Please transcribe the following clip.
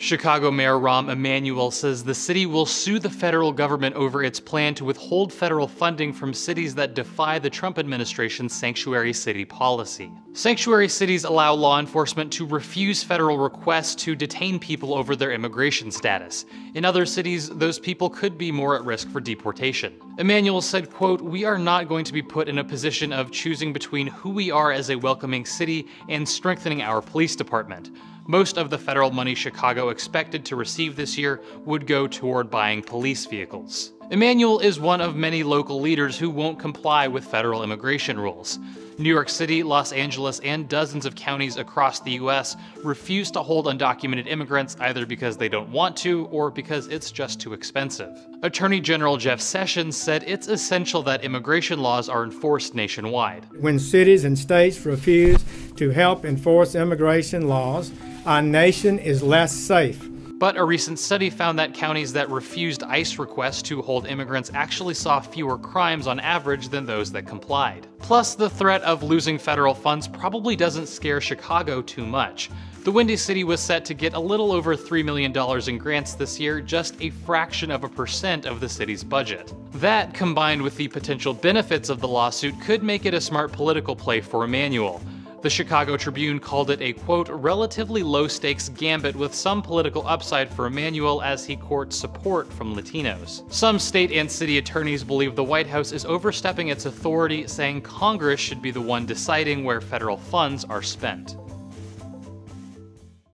Chicago Mayor Rahm Emanuel says the city will sue the federal government over its plan to withhold federal funding from cities that defy the Trump administration's sanctuary city policy. Sanctuary cities allow law enforcement to refuse federal requests to detain people over their immigration status. In other cities, those people could be more at risk for deportation. Emanuel said, quote, "We are not going to be put in a position of choosing between who we are as a welcoming city and strengthening our police department. Most of the federal money Chicago expected to receive this year would go toward buying police vehicles." Emanuel is one of many local leaders who won't comply with federal immigration rules. New York City, Los Angeles, and dozens of counties across the US refuse to hold undocumented immigrants either because they don't want to or because it's just too expensive. Attorney General Jeff Sessions said it's essential that immigration laws are enforced nationwide. When cities and states refuse to help enforce immigration laws, our nation is less safe. But a recent study found that counties that refused ICE requests to hold immigrants actually saw fewer crimes on average than those that complied. Plus, the threat of losing federal funds probably doesn't scare Chicago too much. The Windy City was set to get a little over $3 million in grants this year, just a fraction of a percent of the city's budget. That, combined with the potential benefits of the lawsuit, could make it a smart political play for Emanuel. The Chicago Tribune called it a, quote, "relatively low-stakes gambit with some political upside for Emanuel as he courts support from Latinos." Some state and city attorneys believe the White House is overstepping its authority, saying Congress should be the one deciding where federal funds are spent.